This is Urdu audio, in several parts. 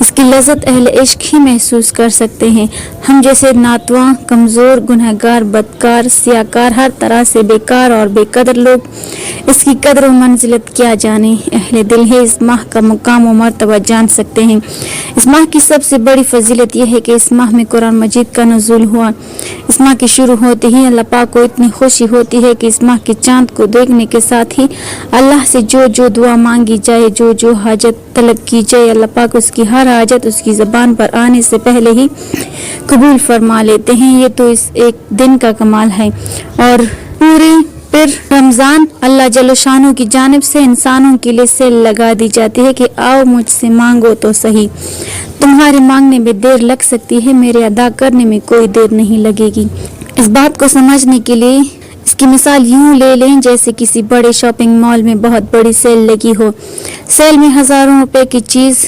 اس کی لذت اہل عشق ہی محسوس کر سکتے ہیں. ہم جیسے ناتواں، کمزور، گنہگار، بدکار، سیاکار، ہر طرح سے بیکار اور بے قدر لوگ اس کی قدر و منزلت کیا جانے. اہل دل ہے اس ماہ کا مقام و مرتبہ جان سکتے ہیں. اس ماہ کی سب سے بڑی فضیلت یہ ہے کہ اس ماہ میں قرآن مجید کا نزول ہوا. اس ماہ کے شروع ہوتے ہی اللہ پاک کو اتنی خوشی ہوتی ہے کہ اس ماہ کے چاند کو دیکھنے کے ساتھ ہی اللہ سے جو دعا مانگی جائے، جو حاجت طلب کی جائے، اللہ پاک اس کی ہر حاجت اس کی زبان پر آنے سے پہلے ہی قبول فرما لیتے ہیں. یہ تو اس ایک دن کا کمال ہے. اور پورے پھر رمضان اللہ جل شانہ کی جانب سے انسانوں کے لیے سیل لگا دی جاتی ہے کہ آؤ مجھ سے مانگو تو صحیح. تمہارے مانگنے میں دیر لگ سکتی ہے، میرے ادا کرنے میں کوئی دیر نہیں لگے گی. اس بات کو سمجھنے کے لیے اس کی مثال یوں لے لیں جیسے کسی بڑے شاپنگ مال میں بہت بڑی سیل لگی ہو. سیل میں ہزاروں روپے کی چیز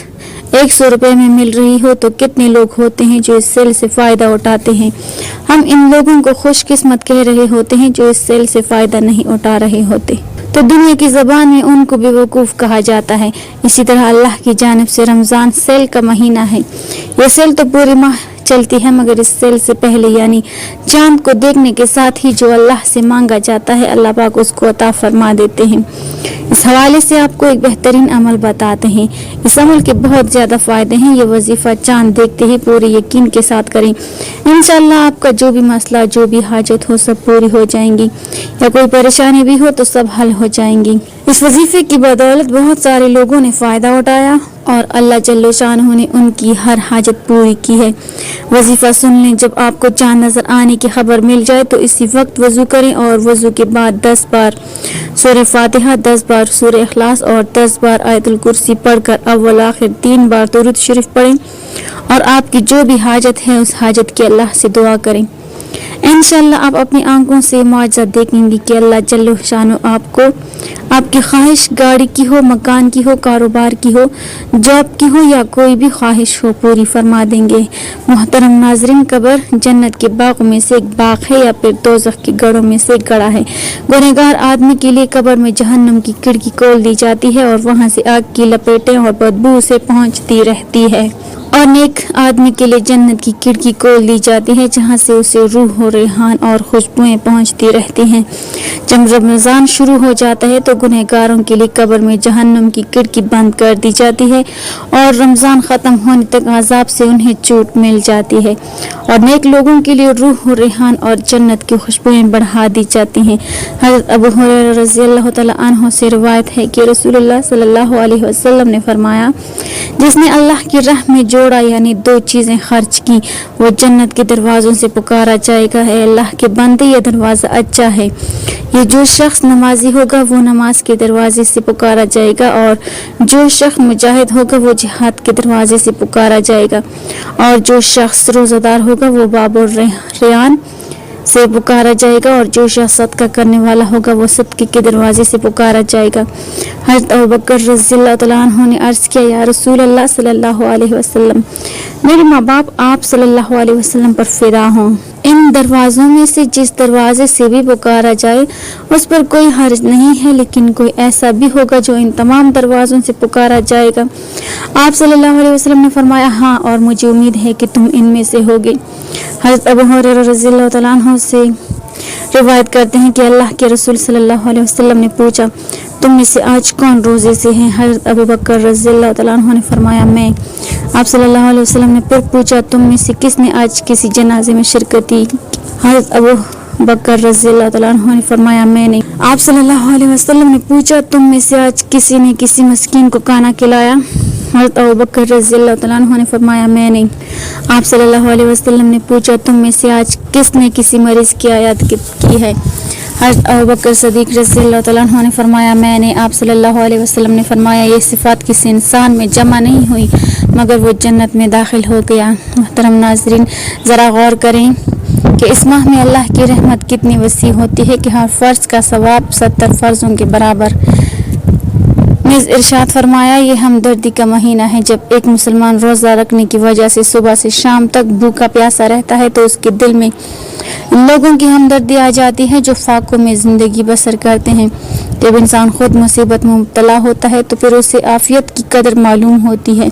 100 روپے میں مل رہی ہو تو کتنے لوگ ہوتے ہیں جو اس سیل سے فائدہ اٹھاتے ہیں. ہم ان لوگوں کو خوش قسمت کہہ رہے ہوتے ہیں جو اس سیل سے فائدہ نہیں اٹھا رہے ہوتے. تو دنیا کی زبان میں ان کو بے وقوف کہا جاتا ہے. اسی طرح اللہ کی جانب سے رمضان سیل کا مہینہ ہے. یہ سیل تو پورے ماہ چلتی ہے، مگر اس سیل سے پہلے یعنی چاند کو دیکھنے کے ساتھ ہی جو اللہ سے مانگا جاتا ہے اللہ پاک اس کو عطا فرما دیتے ہیں. اس حوالے سے آپ کو ایک بہترین عمل بتاتے ہیں. اس عمل کے بہت زیادہ فائدے ہیں. یہ وظیفہ چاند دیکھتے ہی پورے یقین کے ساتھ کریں. انشاءاللہ آپ کا جو بھی مسئلہ، جو بھی حاجت ہو سب پوری ہو جائیں گی، یا کوئی پریشانی بھی ہو تو سب حل ہو جائیں گی. اس وظیفے کی بدولت بہت سارے لوگوں نے فائدہ اٹھایا اور اللہ جل شانہ نے ان کی ہر حاجت پوری کی ہے. وظیفہ سن لیں. جب آپ کو چاند نظر آنے کی خبر مل جائے تو اسی وقت وضو کریں اور وضو کے بعد 10 بار سورہ فاتحہ، 10 بار سورہ اخلاص اور 10 بار آیت الکرسی پڑھ کر اول آخر 3 بار درود شریف پڑھیں اور آپ کی جو بھی حاجت ہے اس حاجت کی اللہ سے دعا کریں. انشاءاللہ آپ اپنی آنکھوں سے معجزہ دیکھیں گی کہ اللہ جل شانہ آپ کو آپ کی خواہش گاڑی کی ہو، مکان کی ہو، کاروبار کی ہو، جاب کی ہو یا کوئی بھی خواہش ہو پوری فرما دیں گے. محترم ناظرین، قبر جنت کے باغ میں سے ایک باغ ہے یا پھر دوزخ کے گڑھوں میں سے ایک گڑھا ہے. گنہگار آدمی کے لیے قبر میں جہنم کی کھڑکی کھول دی جاتی ہے اور وہاں سے آگ کی لپیٹیں اور بدبو سے پہنچتی رہتی ہے. اور نیک آدمی کے لیے جنت کی کھڑکی کھول دی جاتی ہے جہاں سے اسے روح و ریحان اور خوشبوئیں پہنچتی رہتی ہیں. جب رمضان شروع ہو جاتا ہے تو گنہگاروں کے لیے قبر میں جہنم کی کھڑکی بند کر دی جاتی ہے اور رمضان ختم ہونے تک عذاب سے انہیں چھوٹ مل جاتی ہے. اور نیک لوگوں کے لیے روح و ریحان اور جنت کی خوشبوئیں بڑھا دی جاتی ہیں. حضرت ابو ہریرہ رضی اللہ تعالی عنہ سے روایت ہے کہ رسول اللہ صلی اللہ علیہ وسلم نے فرمایا، جس نے اللہ کی راہ میں جوڑا یعنی 2 چیزیں خرچ کی وہ جنت کے دروازوں سے پکارا جائے گا، اے اللہ کے بندے یہ دروازہ اچھا ہے. یہ جو شخص نمازی ہوگا وہ نماز کے دروازے سے پکارا جائے گا، اور جو شخص مجاہد ہوگا وہ جہاد کے دروازے سے پکارا جائے گا، اور جو شخص روزہ دار ہوگا وہ باب الریان سے پکارا جائے گا، اور جو شخص صدقہ کرنے والا ہوگا وہ صدقے کے دروازے سے پکارا جائے گا. حضرت ابوبکر رضی اللہ تعالیٰ عنہ نے عرض کیا، یا رسول اللہ صلی اللہ علیہ وسلم، میرے ماں باپ آپ صلی اللہ علیہ وسلم پر فدا ہوں. ان دروازوں میں سے جس دروازے سے بھی پکارا جائے اس پر کوئی حرج نہیں ہے، لیکن کوئی ایسا بھی ہوگا جو ان تمام دروازوں سے پکارا جائے گا. آپ صلی اللہ علیہ وسلم نے فرمایا، ہاں، اور مجھے امید ہے کہ تم ان میں سے ہوگے. حضرت ابو ہریرہ رضی اللہ تعالیٰ عنہ سے روایت کرتے ہیں کہ اللہ کے رسول صلی اللہ علیہ وسلم نے پوچھا، تم میں سے آج کون روزے سے ہیں؟ حضرت ابوبکر رضی اللہ تعالیٰ عنہ نے فرمایا، میں. آپ صلی اللہ علیہ وسلم نے پھر پوچھا، تم میں سے کس نے آج کسی جنازے میں شرکت کی؟ حضرت ابوبکر رضی اللہ تعالیٰ عنہ نے فرمایا، میں نے. آپ صلی اللہ علیہ وسلم نے پوچھا، تم میں سے آج کسی نے کسی مسکین کو کھانا کھلایا؟ حضرت ابوبکر رضی اللہ تعالیٰ عنہ نے فرمایا، میں نے. آپ صلی اللہ علیہ وسلم نے پوچھا، تم میں سے آج کس نے کسی مریض کی عیادت کی ہے؟ حضرت ابوبکر صدیق رضی اللہ تعالیٰ عنہ نے فرمایا، میں نے. آپ صلی اللہ علیہ وسلم نے فرمایا، یہ صفات کسی انسان میں جمع نہیں ہوئی مگر وہ جنت میں داخل ہو گیا. محترم ناظرین، ذرا غور کریں کہ اس ماہ میں اللہ کی رحمت کتنی وسیع ہوتی ہے کہ ہر فرض کا ثواب 70 فرضوں کے برابر. نیز ارشاد فرمایا، یہ ہمدردی کا مہینہ ہے. جب ایک مسلمان روزہ رکھنے کی وجہ سے صبح سے شام تک بھوکا پیاسا رہتا ہے تو اس کے دل میں لوگوں کی ہمدردی آ جاتی ہے جو فاقوں میں زندگی بسر کرتے ہیں. جب انسان خود مصیبت میں مبتلا ہوتا ہے تو پھر اسے عافیت کی قدر معلوم ہوتی ہے۔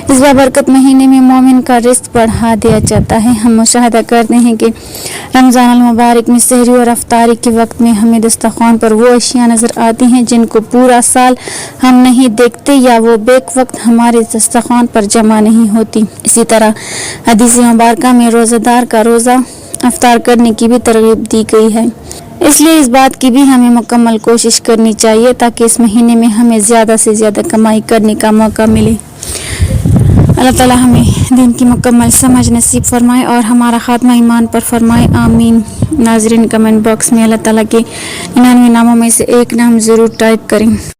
اس بابرکت مہینے میں مومن کا رزق بڑھا دیا جاتا ہے۔ ہم مشاہدہ کرتے ہیں کہ رمضان المبارک میں سحری اور افطاری کے وقت میں ہمیں دسترخوان پر وہ اشیاء نظر آتی ہیں جن کو پورا سال ہم نہیں دیکھتے یا وہ بیک وقت ہمارے دسترخوان پر جمع نہیں ہوتی۔ اسی طرح حدیث مبارکہ میں روزہ دار کا روزہ افطار کرنے کی بھی ترغیب دی گئی ہے۔ اس لیے اس بات کی بھی ہمیں مکمل کوشش کرنی چاہیے تاکہ اس مہینے میں ہمیں زیادہ سے زیادہ کمائی کرنے کا موقع ملے۔ اللہ تعالیٰ ہمیں دین کی مکمل سمجھ نصیب فرمائے اور ہمارا خاتمہ ایمان پر فرمائے، آمین۔ ناظرین، کمنٹ باکس میں اللہ تعالیٰ کے 99 ناموں میں سے ایک نام ضرور ٹائپ کریں۔